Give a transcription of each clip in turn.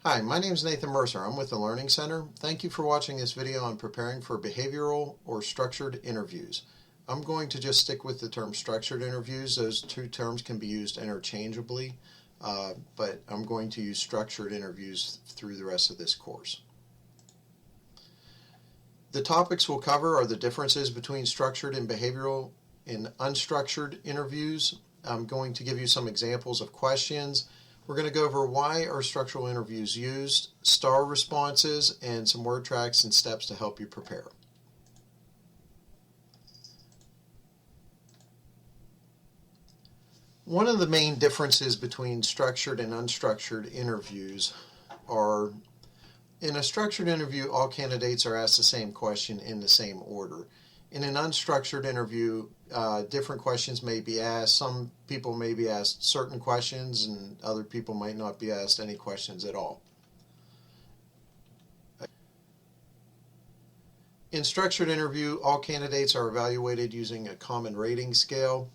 Hi, my name is Nathan Mercer. I'm with the Learning Center. Thank you for watching this video on preparing for behavioral or structured interviews. I'm going to just stick with the term structured interviews. Those two terms can be used interchangeably, but I'm going to use structured interviews through the rest of this course. The topics we'll cover are the differences between structured and behavioral and unstructured interviews. I'm going to give you some examples of questions. We're going to go over why are structural interviews used, STAR responses, and some word tracks and steps to help you prepare. One of the main differences between structured and unstructured interviews are, in a structured interview, all candidates are asked the same question in the same order. In an unstructured interview, different questions may be asked. Some people may be asked certain questions and other people might not be asked any questions at all. In structured interview, all candidates are evaluated using a common rating scale.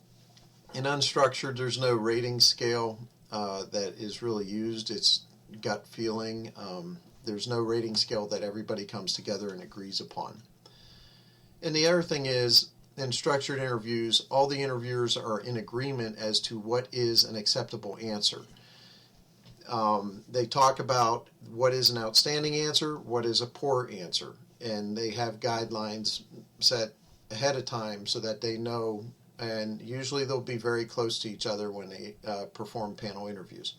In unstructured, there's no rating scale that is really used. It's gut feeling. There's no rating scale that everybody comes together and agrees upon. And the other thing is, in structured interviews, all the interviewers are in agreement as to what is an acceptable answer. They talk about what is an outstanding answer, what is a poor answer, and they have guidelines set ahead of time so that they know, and usually they'll be very close to each other when they perform panel interviews.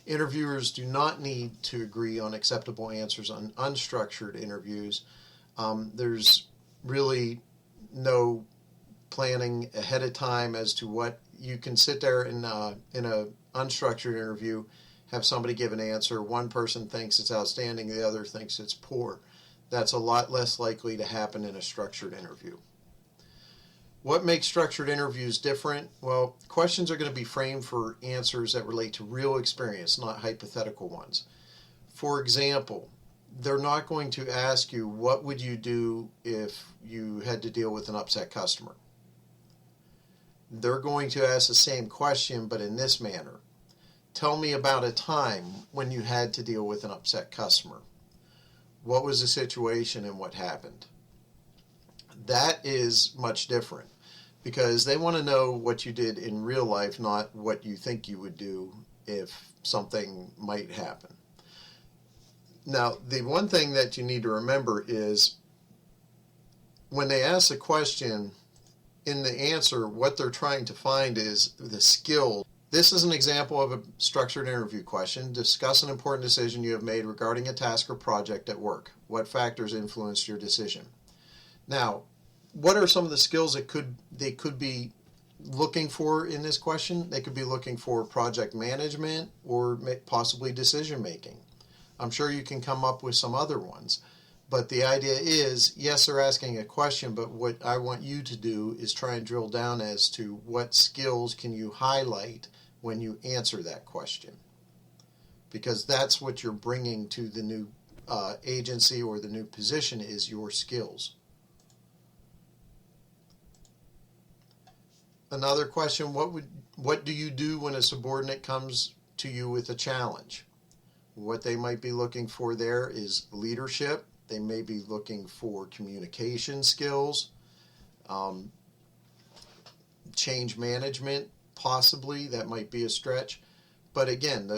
Interviewers do not need to agree on acceptable answers on unstructured interviews. There's really no planning ahead of time as to what you can sit there in a unstructured interview, have somebody give an answer. One person thinks it's outstanding, the other thinks it's poor. That's a lot less likely to happen in a structured interview. What makes structured interviews different? Well, questions are going to be framed for answers that relate to real experience, not hypothetical ones. For example, they're not going to ask you, what would you do if you had to deal with an upset customer? They're going to ask the same question, but in this manner. Tell me about a time when you had to deal with an upset customer. What was the situation and what happened? That is much different because they want to know what you did in real life, not what you think you would do if something might happen. Now, the one thing that you need to remember is when they ask a question, in the answer, what they're trying to find is the skill. This is an example of a structured interview question. Discuss an important decision you have made regarding a task or project at work. What factors influenced your decision? Now, what are some of the skills that they could be looking for in this question? They could be looking for project management or possibly decision making. I'm sure you can come up with some other ones. But the idea is, yes, they're asking a question, but what I want you to do is try and drill down as to what skills can you highlight when you answer that question. Because that's what you're bringing to the new agency or the new position is your skills. Another question, what do you do when a subordinate comes to you with a challenge? What they might be looking for there is leadership. They may be looking for communication skills, change management, possibly. That might be a stretch. But again,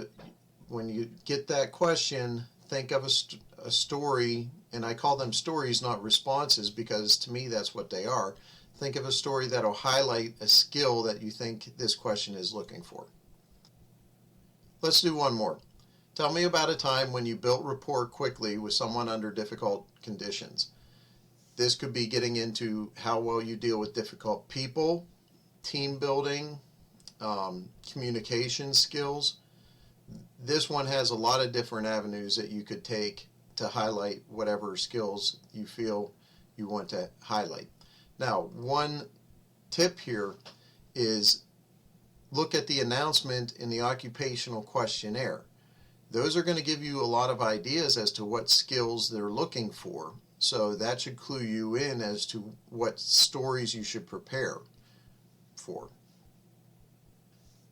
when you get that question, think of a story, and I call them stories, not responses, because to me that's what they are. Think of a story that will highlight a skill that you think this question is looking for. Let's do one more. Tell me about a time when you built rapport quickly with someone under difficult conditions. This could be getting into how well you deal with difficult people, team building, communication skills. This one has a lot of different avenues that you could take to highlight whatever skills you feel you want to highlight. Now, one tip here is look at the announcement in the occupational questionnaire. Those are going to give you a lot of ideas as to what skills they're looking for. So that should clue you in as to what stories you should prepare for.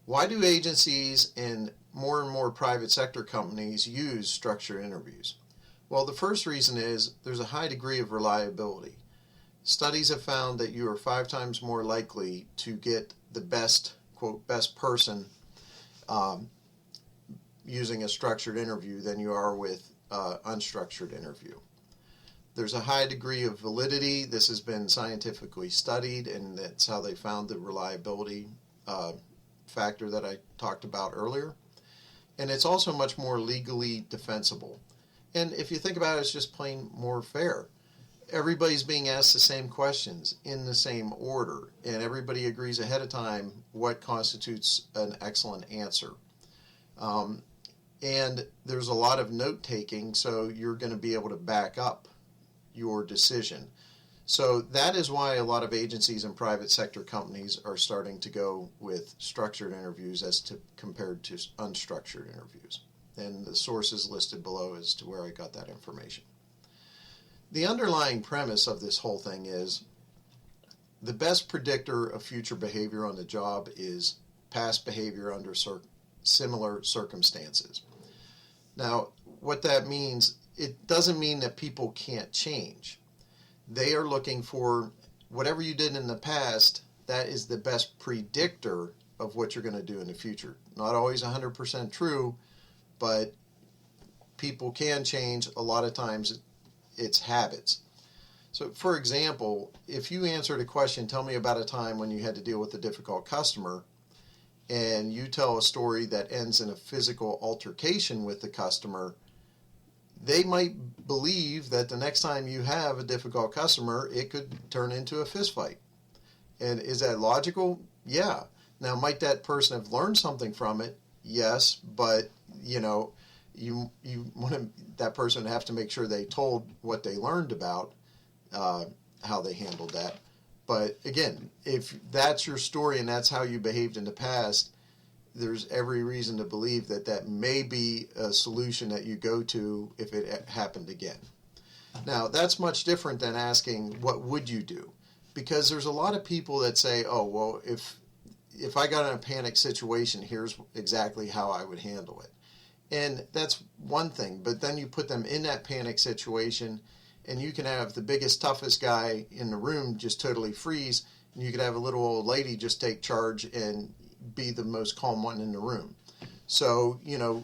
Why do agencies and more and more private sector companies use structured interviews? Well, the first reason is there's a high degree of reliability. Studies have found that you are 5 times more likely to get the best, quote, best person using a structured interview than you are with unstructured interview. There's a high degree of validity. This has been scientifically studied, and that's how they found the reliability factor that I talked about earlier. And it's also much more legally defensible. And if you think about it, it's just plain more fair. Everybody's being asked the same questions in the same order, and everybody agrees ahead of time what constitutes an excellent answer. And there's a lot of note-taking, so you're going to be able to back up your decision. So that is why a lot of agencies and private sector companies are starting to go with structured interviews compared to unstructured interviews. And the source is listed below as to where I got that information. The underlying premise of this whole thing is the best predictor of future behavior on the job is past behavior under similar circumstances. Now, what that means, it doesn't mean that people can't change. They are looking for whatever you did in the past, that is the best predictor of what you're going to do in the future. Not always 100% true, but people can change. A lot of times it's habits. So, for example, if you answered a question, tell me about a time when you had to deal with a difficult customer, and you tell a story that ends in a physical altercation with the customer, they might believe that the next time you have a difficult customer, it could turn into a fist fight. And is that logical? Yeah. Now, might that person have learned something from it? Yes, but you want that person to have to make sure they told what they learned about how they handled that. But again, if that's your story and that's how you behaved in the past, there's every reason to believe that that may be a solution that you go to if it happened again. Now, that's much different than asking, what would you do? Because there's a lot of people that say, oh, well, if I got in a panic situation, here's exactly how I would handle it. And that's one thing, but then you put them in that panic situation, and you can have the biggest, toughest guy in the room just totally freeze, and you could have a little old lady just take charge and be the most calm one in the room. So, the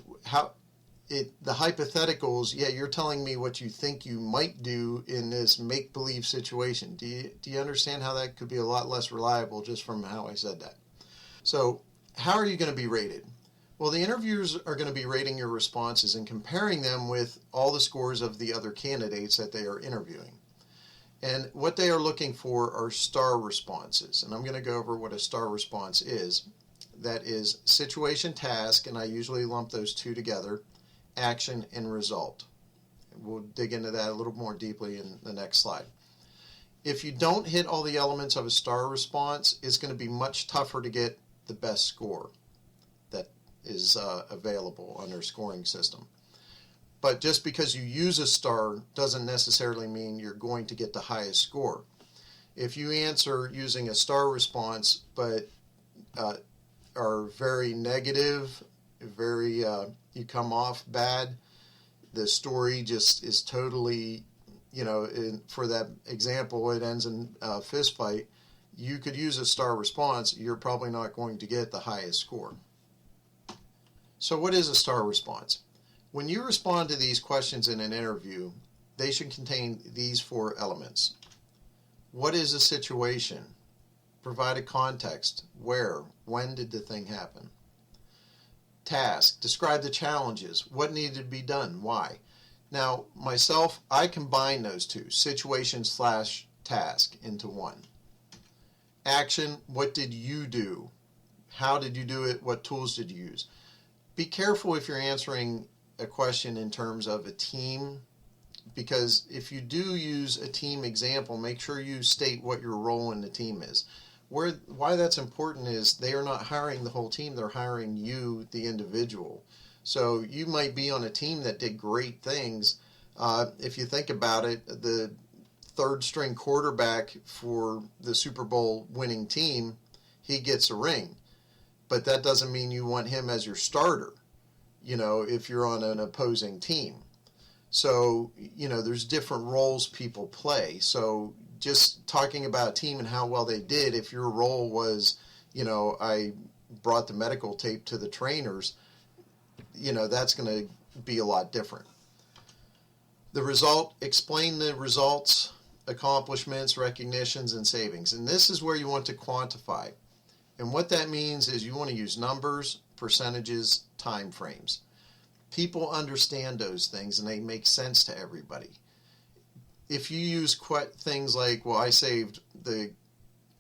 hypotheticals, yeah, you're telling me what you think you might do in this make-believe situation. Do you understand how that could be a lot less reliable just from how I said that? So, how are you going to be rated? Well, the interviewers are going to be rating your responses and comparing them with all the scores of the other candidates that they are interviewing. And what they are looking for are star responses. And I'm going to go over what a star response is. That is situation, task, and I usually lump those two together, action, and result. We'll dig into that a little more deeply in the next slide. If you don't hit all the elements of a star response, it's going to be much tougher to get the best score that is available on their scoring system. But just because you use a star doesn't necessarily mean you're going to get the highest score. If you answer using a star response but are very negative, you come off bad, the story just is totally, for that example, it ends in a fist fight, you could use a star response, you're probably not going to get the highest score. So what is a star response? When you respond to these questions in an interview, they should contain these 4 elements. What is the situation? Provide a context. Where? When did the thing happen? Task. Describe the challenges. What needed to be done? Why? Now, myself, I combine those two, situation/task, into one. Action. What did you do? How did you do it? What tools did you use? Be careful if you're answering a question in terms of a team, because if you do use a team example, make sure you state what your role in the team is. Why that's important is they are not hiring the whole team, they're hiring you, the individual. So you might be on a team that did great things. If you think about it, the third string quarterback for the Super Bowl winning team, he gets a ring. But that doesn't mean you want him as your starter. if you're on an opposing team. So, there's different roles people play. So just talking about a team and how well they did, if your role was, I brought the medical tape to the trainers, that's going to be a lot different. The result, explain the results, accomplishments, recognitions, and savings. And this is where you want to quantify. And what that means is you want to use numbers, percentages, time frames. People understand those things and they make sense to everybody. If you use things like, well, I saved the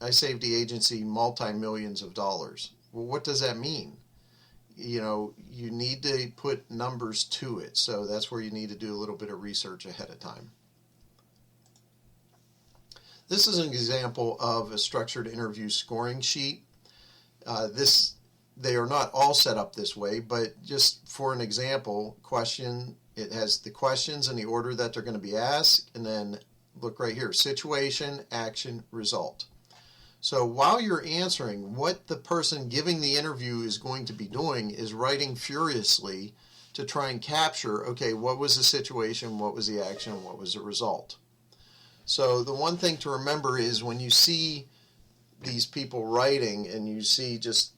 agency multi-millions of dollars. Well, what does that mean? You need to put numbers to it. So that's where you need to do a little bit of research ahead of time. This is an example of a structured interview scoring sheet. They are not all set up this way, but just for an example, it has the questions in the order that they're going to be asked, and then look right here, situation, action, result. So while you're answering, what the person giving the interview is going to be doing is writing furiously to try and capture, okay, what was the situation, what was the action, what was the result. So the one thing to remember is when you see these people writing and you see just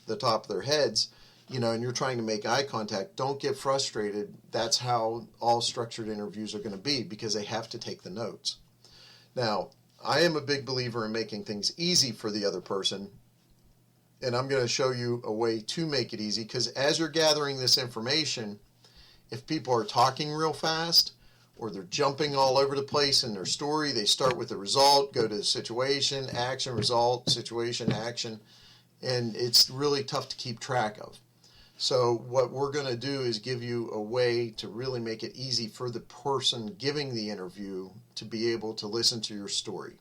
the top of their heads, and you're trying to make eye contact, don't get frustrated. That's how all structured interviews are going to be, because they have to take the notes. Now, I am a big believer in making things easy for the other person, and I'm going to show you a way to make it easy, because as you're gathering this information, if people are talking real fast or they're jumping all over the place in their story, they start with the result, go to the situation, action, result, situation, action, and it's really tough to keep track of. So what we're going to do is give you a way to really make it easy for the person giving the interview to be able to listen to your story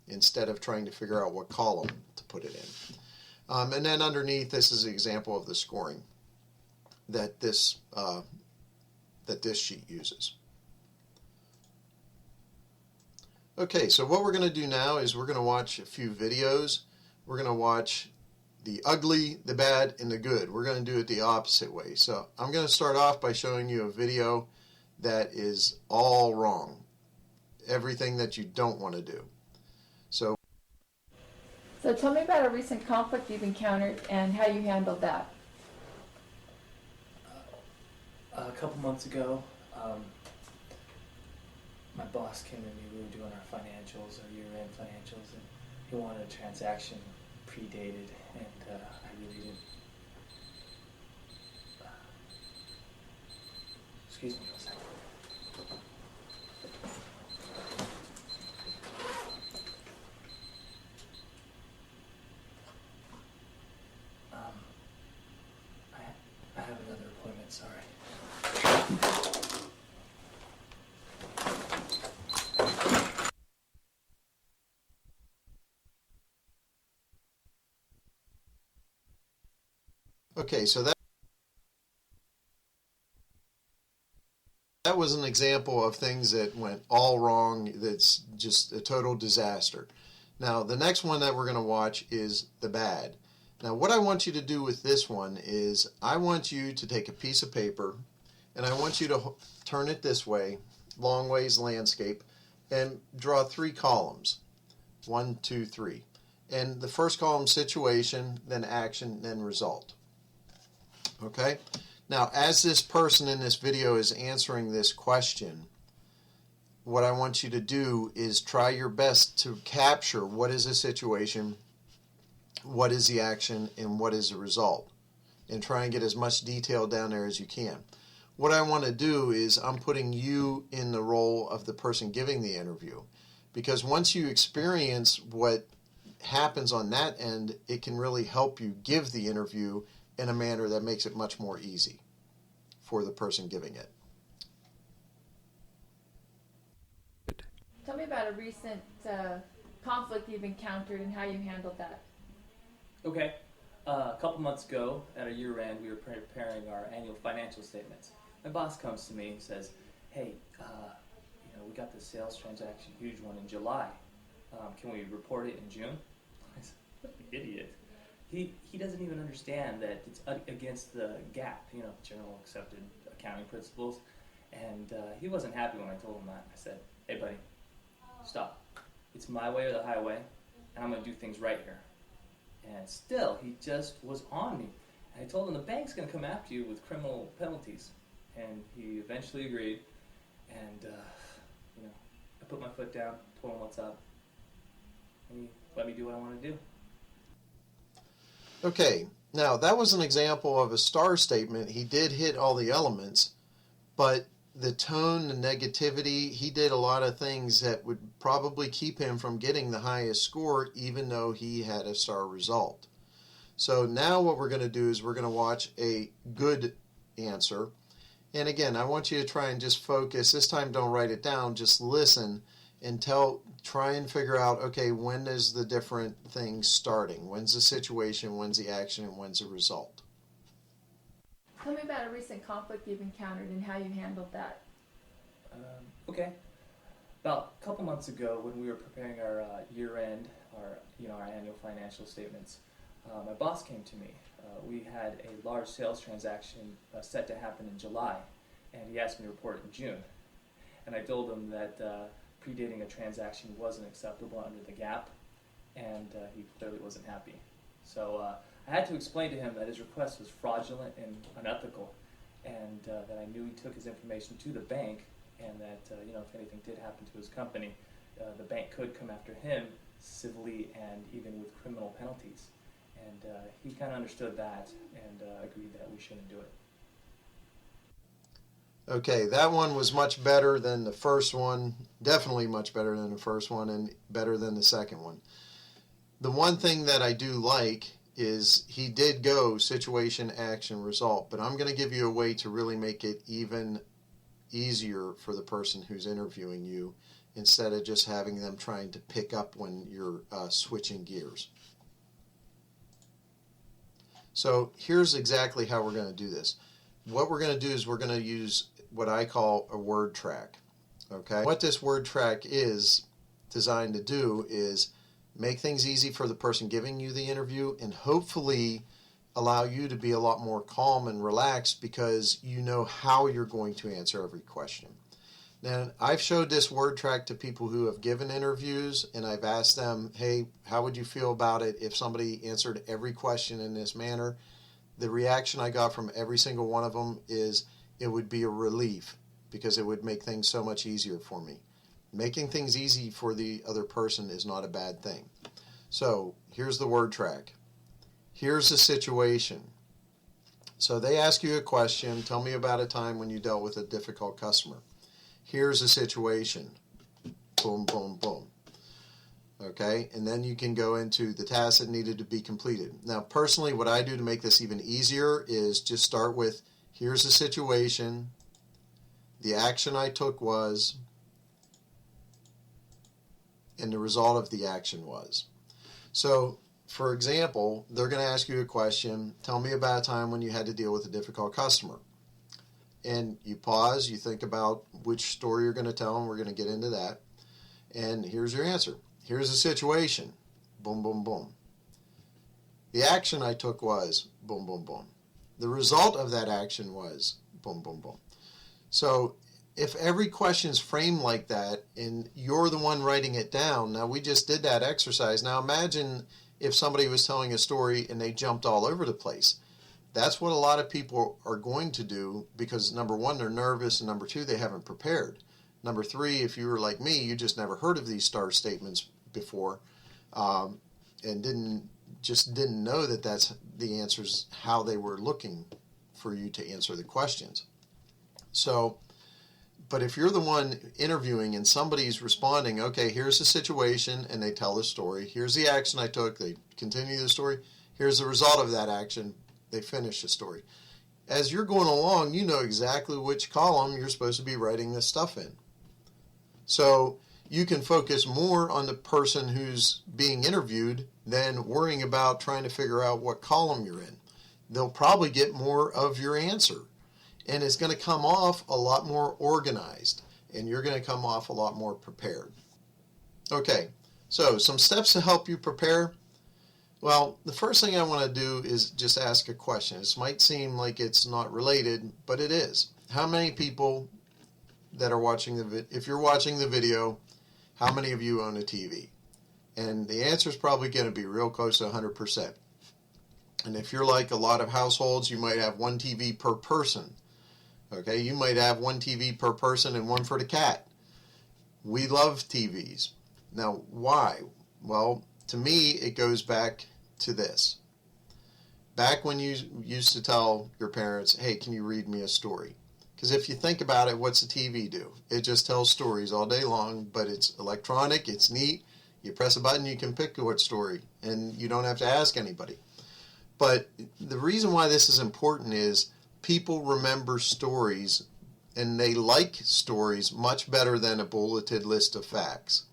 instead of trying to figure out what column to put it in. And then underneath, this is an example of the scoring that this sheet uses. Okay, so what we're going to do now is we're going to watch a few videos. We're going to watch the ugly, the bad, and the good. We're going to do it the opposite way. So I'm going to start off by showing you a video that is all wrong. Everything that you don't want to do. So tell me about a recent conflict you've encountered and how you handled that. A couple months ago, my boss came to me. We were doing our financials, our year-end financials, and he wanted a transaction predated, and I really didn't. Excuse me for a second. I have another appointment, sorry. Okay, so that was an example of things that went all wrong. That's just a total disaster. Now, the next one that we're going to watch is the bad. Now, what I want you to do with this one is I want you to take a piece of paper and I want you to turn it this way, long ways landscape, and draw 3 columns. 1, 2, 3. And the first column, situation, then action, then result. Okay? Now, as this person in this video is answering this question, what I want you to do is try your best to capture what is the situation, what is the action, and what is the result. And try and get as much detail down there as you can. What I want to do is I'm putting you in the role of the person giving the interview. Because once you experience what happens on that end, it can really help you give the interview in a manner that makes it much more easy for the person giving it. Tell me about a recent conflict you've encountered and how you handled that. Okay. A couple months ago, at our year end, we were preparing our annual financial statements. My boss comes to me and says, hey, we got this sales transaction, huge one in July. Can we report it in June? I said, what an idiot. he doesn't even understand that it's against the GAAP, general accepted accounting principles. And he wasn't happy when I told him that. I said, hey buddy, stop. It's my way or the highway, and I'm going to do things right here. And still, he just was on me. And I told him the bank's going to come after you with criminal penalties. And he eventually agreed. And, I put my foot down, told him what's up. And he let me do what I want to do. Okay, now that was an example of a STAR statement. He did hit all the elements, but the tone, the negativity, he did a lot of things that would probably keep him from getting the highest score, even though he had a STAR result. So now what we're going to do is we're going to watch a good answer. And again, I want you to try and just focus. This time don't write it down, just listen and try and figure out, okay, when is the different things starting? When's the situation, when's the action, and when's the result? Tell me about a recent conflict you've encountered and how you handled that. Okay. About a couple months ago, when we were preparing our year-end, our annual financial statements, my boss came to me. We had a large sales transaction set to happen in July, and he asked me to report it in June. And I told him that predating a transaction wasn't acceptable under the GAAP, and he clearly wasn't happy. So I had to explain to him that his request was fraudulent and unethical, and that I knew he took his information to the bank, and that if anything did happen to his company, the bank could come after him civilly and even with criminal penalties. And he kind of understood that and agreed that we shouldn't do it. Okay, that one was much better than the first one, definitely much better than the first one, and better than the second one. The one thing that I do like is he did go situation, action, result, but I'm going to give you a way to really make it even easier for the person who's interviewing you instead of just having them trying to pick up when you're switching gears. So here's exactly how we're going to do this. What we're going to do is we're going to use what I call a word track. Okay? What this word track is designed to do is make things easy for the person giving you the interview and hopefully allow you to be a lot more calm and relaxed because you know how you're going to answer every question. Now, I've showed this word track to people who have given interviews, and I've asked them, hey, how would you feel about it if somebody answered every question in this manner? The reaction I got from every single one of them is it would be a relief because it would make things so much easier for me. Making things easy for the other person is not a bad thing. So here's the word track. Here's the situation. So they ask you a question. Tell me about a time when you dealt with a difficult customer. Here's a situation. Boom, boom, boom. Okay, and then you can go into the tasks that needed to be completed. Now, personally, what I do to make this even easier is just start with, here's the situation. The action I took was, and the result of the action was. So, for example, they're going to ask you a question. Tell me about a time when you had to deal with a difficult customer. And you pause, you think about which story you're going to tell, and we're going to get into that. And here's your answer. Here's the situation. Boom, boom, boom. The action I took was boom, boom, boom. The result of that action was boom, boom, boom. So if every question's framed like that and you're the one writing it down, now we just did that exercise. Now imagine if somebody was telling a story and they jumped all over the place. That's what a lot of people are going to do because, number one, they're nervous, and number two, they haven't prepared. Number three, if you were like me, you just never heard of these STAR statements before and didn't know that that's the answers, how they were looking for you to answer the questions. So, but if you're the one interviewing and somebody's responding, okay, here's the situation, and they tell the story. Here's the action I took. They continue the story. Here's the result of that action. They finish the story. As you're going along, you know exactly which column you're supposed to be writing this stuff in. So you can focus more on the person who's being interviewed than worrying about trying to figure out what column you're in. They'll probably get more of your answer. And it's going to come off a lot more organized. And you're going to come off a lot more prepared. Okay, so some steps to help you prepare. Well, the first thing I want to do is just ask a question. This might seem like it's not related, but it is. How many people that are watching if you're watching the video, how many of you own a TV? And the answer is probably going to be real close to 100%. And if you're like a lot of households, you might have one TV per person. Okay, you might have one TV per person and one for the cat. We love TVs. Now, why? Well, to me, it goes back to this. Back when you used to tell your parents, hey, can you read me a story? Because if you think about it, what's a TV do? It just tells stories all day long, but it's electronic, it's neat. You press a button, you can pick what story, and you don't have to ask anybody. But the reason why this is important is people remember stories, and they like stories much better than a bulleted list of facts.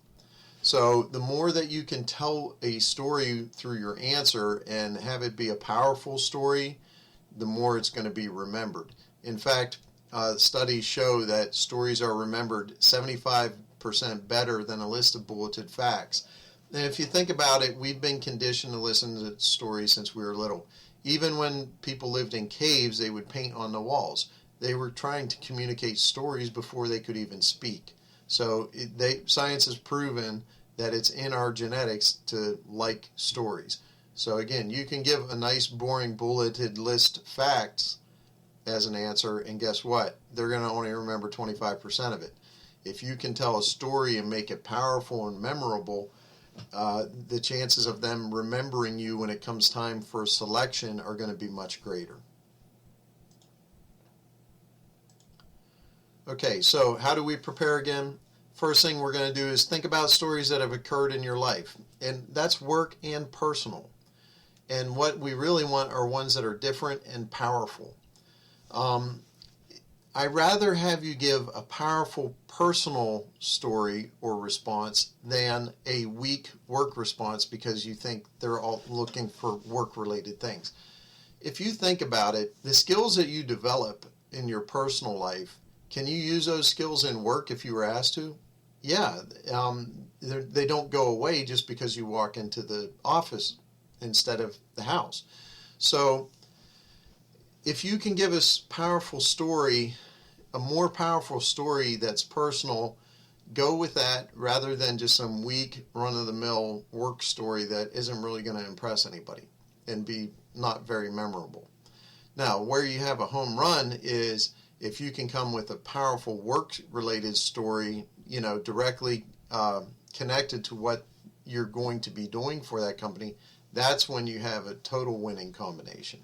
So the more that you can tell a story through your answer and have it be a powerful story, the more it's going to be remembered. In fact, studies show that stories are remembered 75% better than a list of bulleted facts. And if you think about it, we've been conditioned to listen to stories since we were little. Even when people lived in caves, they would paint on the walls. They were trying to communicate stories before they could even speak. So science has proven that it's in our genetics to like stories. So again, you can give a nice boring bulleted list facts as an answer, and guess what? They're going to only remember 25% of it. If you can tell a story and make it powerful and memorable, the chances of them remembering you when it comes time for selection are going to be much greater. Okay, so how do we prepare again? First thing we're going to do is think about stories that have occurred in your life, and that's work and personal. And what we really want are ones that are different and powerful. I'd rather have you give a powerful personal story or response than a weak work response because you think they're all looking for work-related things. If you think about it, the skills that you develop in your personal life, can you use those skills in work if you were asked to? Yeah, they don't go away just because you walk into the office instead of the house. So if you can give us powerful story, a more powerful story that's personal, go with that rather than just some weak run-of-the-mill work story that isn't really going to impress anybody and be not very memorable. Now, where you have a home run is if you can come with a powerful work-related story, directly connected to what you're going to be doing for that company, that's when you have a total winning combination.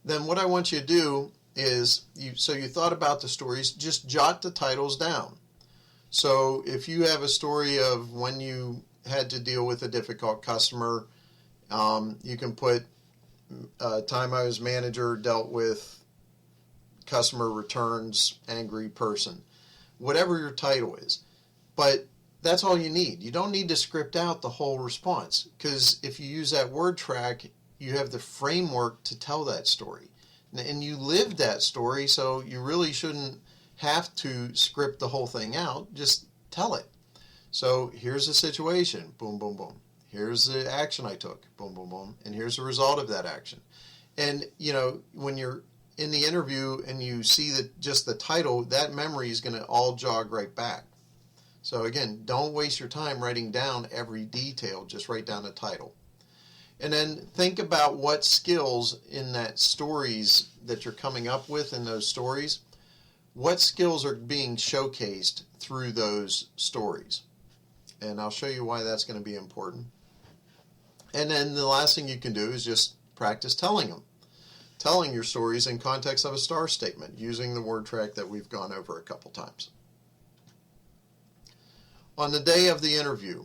Then what I want you to do is, you thought about the stories, just jot the titles down. So if you have a story of when you had to deal with a difficult customer, you can put time I was manager, dealt with customer returns, angry person, whatever your title is. But that's all you need. You don't need to script out the whole response, because if you use that word track, you have the framework to tell that story. And you lived that story, so you really shouldn't have to script the whole thing out. Just tell it. So here's the situation. Boom, boom, boom. Here's the action I took. Boom, boom, boom. And here's the result of that action. And, when you're in the interview and you see just the title, that memory is going to all jog right back. So again, don't waste your time writing down every detail. Just write down the title. And then think about what skills in that stories that you're coming up with in those stories, what skills are being showcased through those stories. And I'll show you why that's going to be important. And then the last thing you can do is just practice telling them. Telling your stories in context of a STAR statement using the word track that we've gone over a couple times. On the day of the interview,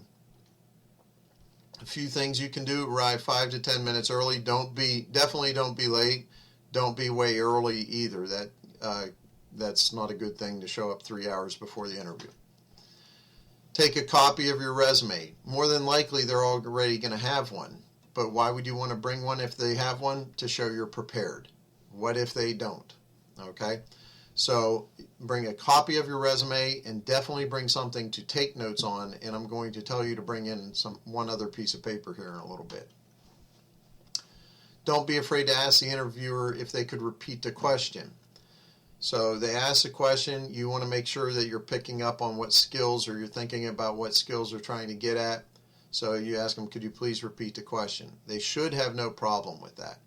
a few things you can do: arrive 5 to 10 minutes early. Definitely don't be late. Don't be way early either. That's not a good thing to show up 3 hours before the interview. Take a copy of your resume. More than likely, they're already going to have one. But why would you want to bring one if they have one? To show you're prepared. What if they don't? Okay? So bring a copy of your resume and definitely bring something to take notes on. And I'm going to tell you to bring in one other piece of paper here in a little bit. Don't be afraid to ask the interviewer if they could repeat the question. So they ask a question, you want to make sure that you're picking up on what skills, or you're thinking about what skills they're trying to get at. So you ask them, could you please repeat the question? They should have no problem with that.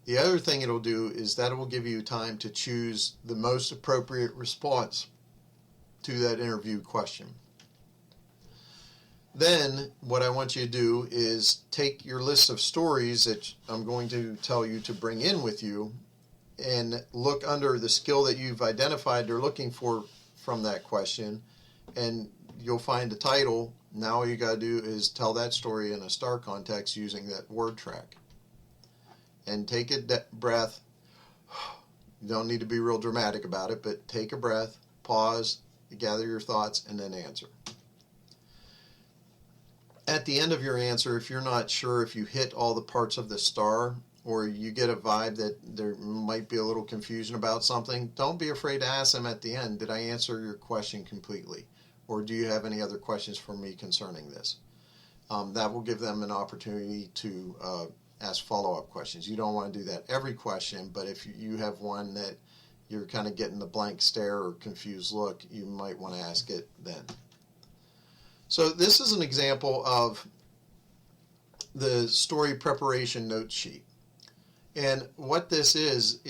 The other thing it'll do is that it will give you time to choose the most appropriate response to that interview question. Then what I want you to do is take your list of stories that I'm going to tell you to bring in with you and look under the skill that you've identified they're looking for from that question, and you'll find the title. Now all you got to do is tell that story in a STAR context using that word track. And take a breath. You don't need to be real dramatic about it, but take a breath, pause, gather your thoughts, and then answer. At the end of your answer, if you're not sure if you hit all the parts of the STAR, or you get a vibe that there might be a little confusion about something, don't be afraid to ask them at the end, did I answer your question completely? Or do you have any other questions for me concerning this? That will give them an opportunity to ask follow-up questions. You don't want to do that every question, but if you have one that you're kind of getting the blank stare or confused look, you might want to ask it then. So this is an example of the story preparation note sheet. And what this is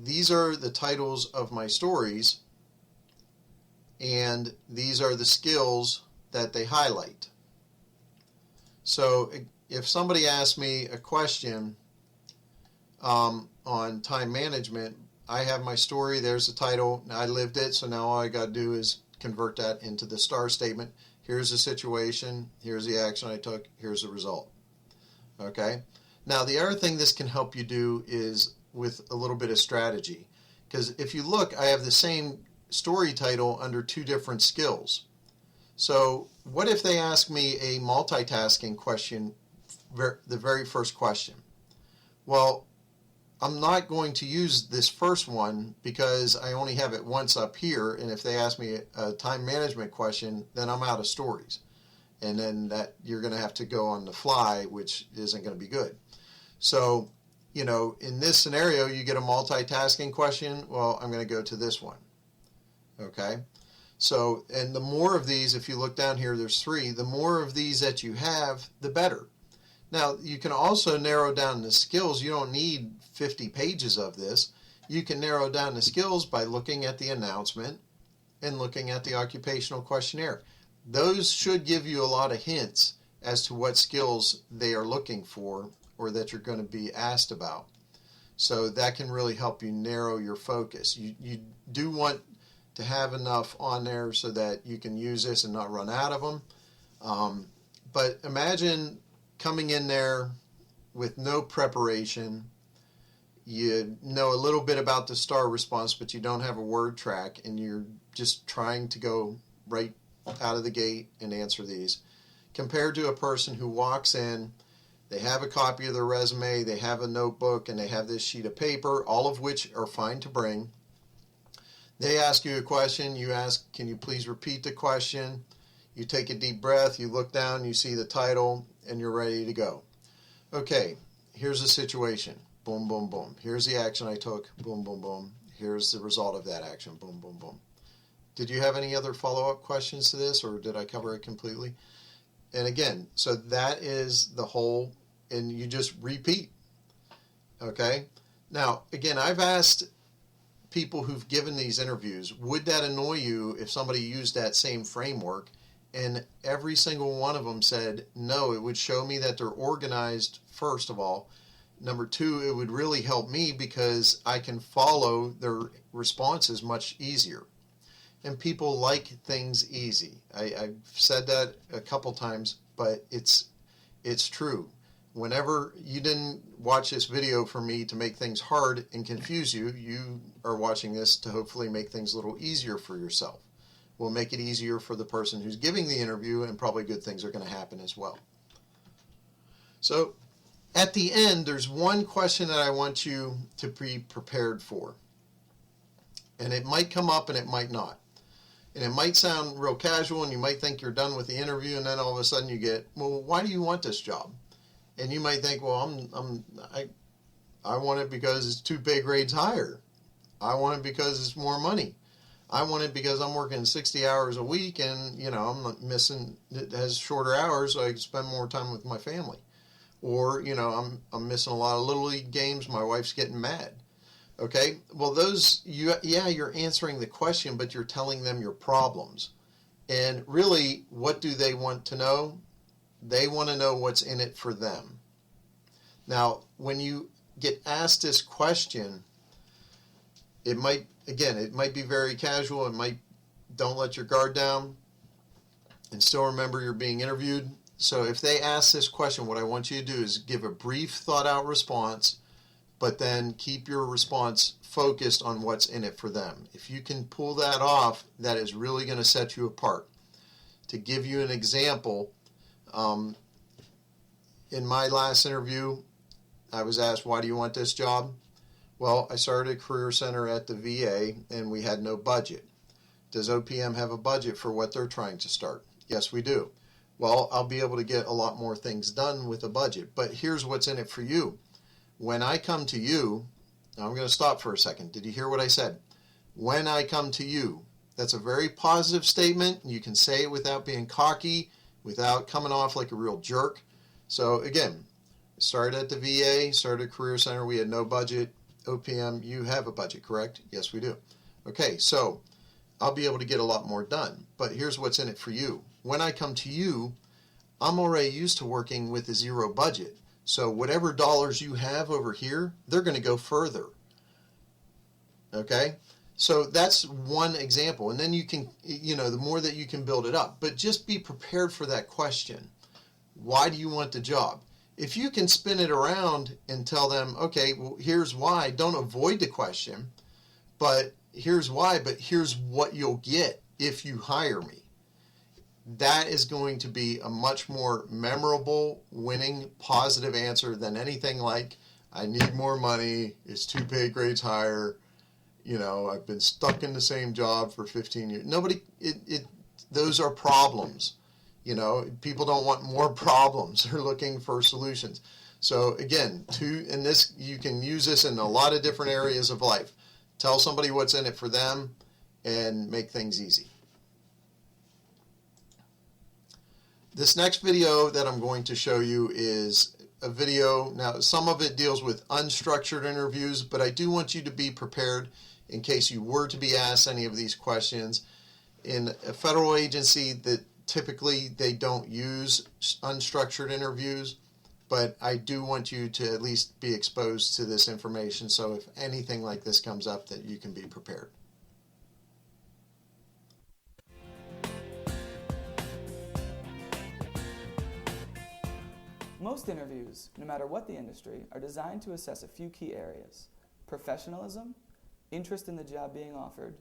these are the titles of my stories, and these are the skills that they highlight. So if somebody asks me a question on time management, I have my story, there's the title, I lived it, so now all I got to do is convert that into the STAR statement. Here's the situation, here's the action I took, here's the result. Okay? Now, the other thing this can help you do is with a little bit of strategy. Because if you look, I have the same story title under two different skills. So what if they ask me a multitasking question, the very first question? Well, I'm not going to use this first one because I only have it once up here, and if they ask me a time management question, then I'm out of stories. And then that you're going to have to go on the fly, which isn't going to be good. So, in this scenario, you get a multitasking question. Well, I'm going to go to this one. Okay? So, and the more of these, if you look down here, there's 3. The more of these that you have, the better. Now, you can also narrow down the skills. You don't need 50 pages of this. You can narrow down the skills by looking at the announcement and looking at the occupational questionnaire. Those should give you a lot of hints as to what skills they are looking for or that you're going to be asked about. So that can really help you narrow your focus. You do want to have enough on there so that you can use this and not run out of them. But imagine coming in there with no preparation. You know a little bit about the STAR response, but you don't have a word track, and you're just trying to go right out of the gate and answer these. Compared to a person who walks in, they have a copy of their resume, they have a notebook, and they have this sheet of paper, all of which are fine to bring. They ask you a question, you ask, can you please repeat the question? You take a deep breath, you look down, you see the title, and you're ready to go. Okay, here's the situation. Boom, boom, boom. Here's the action I took. Boom, boom, boom. Here's the result of that action. Boom, boom, boom. Did you have any other follow-up questions to this, or did I cover it completely? And again, so that is the whole, and you just repeat. Okay? Now, again, I've asked people who've given these interviews, would that annoy you if somebody used that same framework? And every single one of them said, no, it would show me that they're organized, first of all. Number 2, it would really help me because I can follow their responses much easier. And people like things easy. I've said that a couple times, but it's true. Whenever you didn't watch this video for me to make things hard and confuse you, you are watching this to hopefully make things a little easier for yourself. We'll make it easier for the person who's giving the interview, and probably good things are going to happen as well. So at the end, there's one question that I want you to be prepared for. And it might come up and it might not. And it might sound real casual and you might think you're done with the interview, and then all of a sudden you get, well, why do you want this job? And you might think, well, I want it because it's 2 pay grades higher. I want it because it's more money. I want it because I'm working 60 hours a week and, I'm not missing, it has shorter hours so I can spend more time with my family. Or, I'm missing a lot of Little League games. My wife's getting mad. Okay? Well, you're answering the question, but you're telling them your problems. And really, what do they want to know? They want to know what's in it for them. Now, when you get asked this question, it might be very casual. Don't let your guard down and still remember you're being interviewed. So if they ask this question, what I want you to do is give a brief, thought-out response, but then keep your response focused on what's in it for them. If you can pull that off, that is really going to set you apart. To give you an example, in my last interview, I was asked, why do you want this job? Well, I started a career center at the VA, and we had no budget. Does OPM have a budget for what they're trying to start? Yes, we do. Well, I'll be able to get a lot more things done with a budget. But here's what's in it for you. When I come to you, now I'm going to stop for a second. Did you hear what I said? When I come to you, that's a very positive statement. You can say it without being cocky, without coming off like a real jerk. So again, started at the VA, started a career center. We had no budget. OPM, you have a budget, correct? Yes, we do. Okay, so I'll be able to get a lot more done. But here's what's in it for you. When I come to you, I'm already used to working with a zero budget. So whatever dollars you have over here, they're going to go further. Okay? So that's one example. And then you can, the more that you can build it up. But just be prepared for that question. Why do you want the job? If you can spin it around and tell them, okay, well, here's why. Don't avoid the question, but here's why, but here's what you'll get if you hire me. That is going to be a much more memorable, winning, positive answer than anything like, I need more money, it's 2 pay grades higher, I've been stuck in the same job for 15 years. Those are problems. People don't want more problems. They're looking for solutions. So again, you can use this in a lot of different areas of life. Tell somebody what's in it for them and make things easy. This next video that I'm going to show you is a video. Now, some of it deals with unstructured interviews, but I do want you to be prepared in case you were to be asked any of these questions. In a federal agency, that typically they don't use unstructured interviews, but I do want you to at least be exposed to this information, so if anything like this comes up, that you can be prepared. Most interviews, no matter what the industry, are designed to assess a few key areas: professionalism, interest in the job being offered,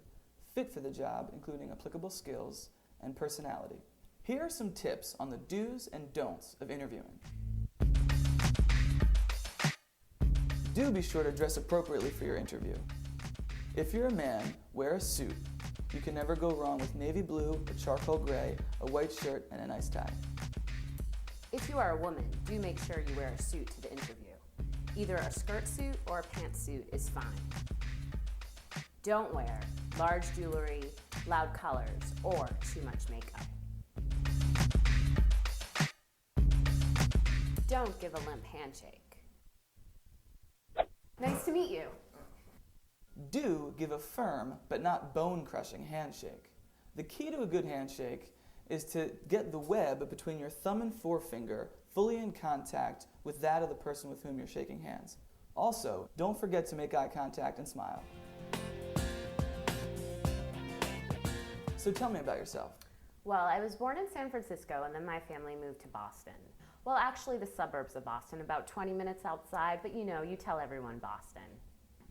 fit for the job, including applicable skills, and personality. Here are some tips on the do's and don'ts of interviewing. Do be sure to dress appropriately for your interview. If you're a man, wear a suit. You can never go wrong with navy blue, a charcoal gray, a white shirt, and a nice tie. If you are a woman, do make sure you wear a suit to the interview. Either a skirt suit or a pantsuit is fine. Don't wear large jewelry, loud colors, or too much makeup. Don't give a limp handshake. Nice to meet you. Do give a firm but not bone-crushing handshake. The key to a good handshake is to get the web between your thumb and forefinger fully in contact with that of the person with whom you're shaking hands. Also, don't forget to make eye contact and smile. So tell me about yourself. Well, I was born in San Francisco, and then my family moved to Boston. Well, actually the suburbs of Boston, about 20 minutes outside, but you tell everyone Boston.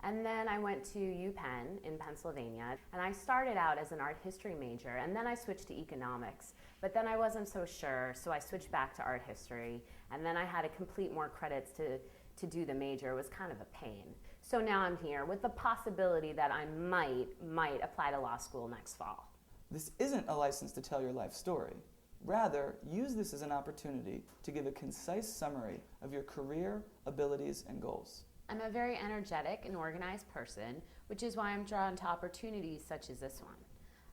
And then I went to UPenn in Pennsylvania, and I started out as an art history major, and then I switched to economics. But then I wasn't so sure, so I switched back to art history, and then I had to complete more credits to to do the major was kind of a pain. So now I'm here with the possibility that I might apply to law school next fall. This isn't a license to tell your life story. Rather, use this as an opportunity to give a concise summary of your career, abilities, and goals. I'm a very energetic and organized person, which is why I'm drawn to opportunities such as this one.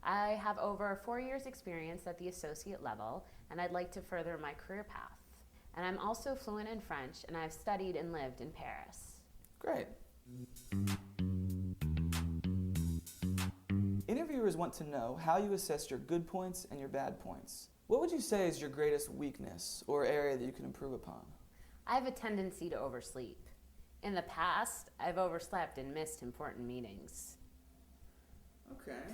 I have over 4 years experience at the associate level, and I'd like to further my career path. And I'm also fluent in French, and I've studied and lived in Paris. Great. Interviewers want to know how you assess your good points and your bad points. What would you say is your greatest weakness or area that you can improve upon? I have a tendency to oversleep. In the past, I've overslept and missed important meetings. Okay.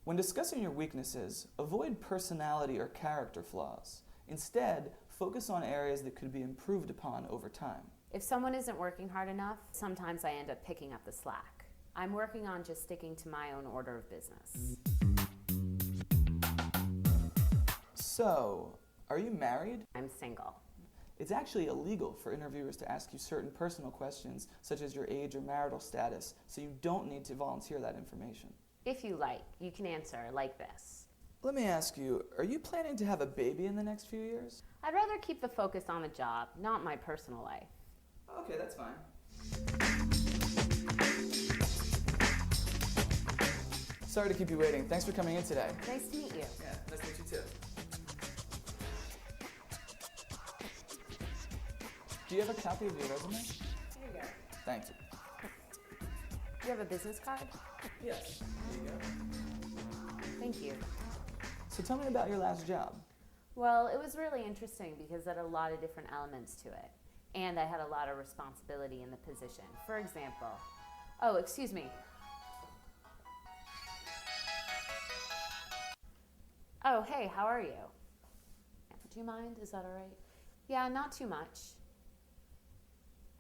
When discussing your weaknesses, avoid personality or character flaws. Instead, focus on areas that could be improved upon over time. If someone isn't working hard enough, sometimes I end up picking up the slack. I'm working on just sticking to my own order of business. So, are you married? I'm single. It's actually illegal for interviewers to ask you certain personal questions, such as your age or marital status, so you don't need to volunteer that information. If you like, you can answer like this. Let me ask you, are you planning to have a baby in the next few years? I'd rather keep the focus on the job, not my personal life. Okay, that's fine. Sorry to keep you waiting. Thanks for coming in today. Nice to meet you. Yeah, nice to meet you too. Do you have a copy of your resume? Here you go. Thank you. Do you have a business card? Yes. There you go. Thank you. So tell me about your last job. Well, it was really interesting because it had a lot of different elements to it. And I had a lot of responsibility in the position. For example, oh, excuse me. Oh, hey, how are you? Do you mind? Is that all right? Yeah, not too much.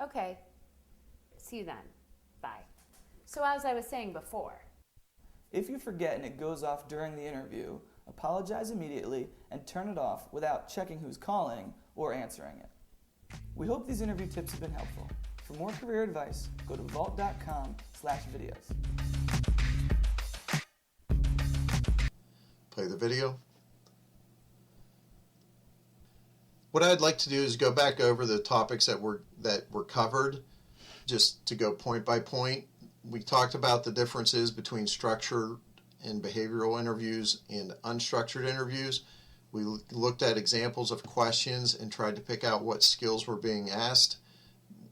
Okay. See you then. Bye. So as I was saying before. If you forget and it goes off during the interview, apologize immediately and turn it off without checking who's calling or answering it. We hope these interview tips have been helpful. For more career advice, go to vault.com/videos. Play the video. What I'd like to do is go back over the topics that were covered, just to go point by point. We talked about the differences between structured and behavioral interviews and unstructured interviews. We looked at examples of questions and tried to pick out what skills were being asked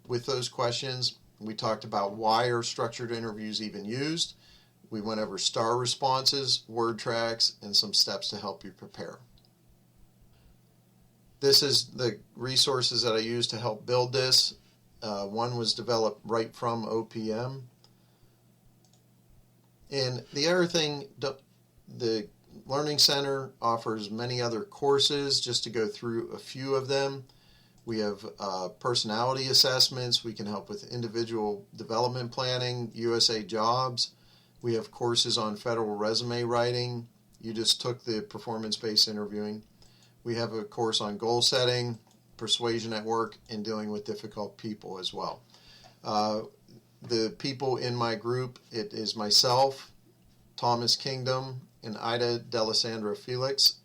with those questions. We talked about why are structured interviews even used. We went over STAR responses, word tracks, and some steps to help you prepare. This is the resources that I used to help build this. One was developed right from OPM. And the other thing, the Learning Center offers many other courses. Just to go through a few of them, we have personality assessments. We can help with individual development planning, USA Jobs. We have courses on federal resume writing. You just took the performance-based interviewing. We have a course on goal setting, persuasion at work, and dealing with difficult people as well. The people in my group, it is myself, Thomas Kingdom, and Ida Delisandro Felix.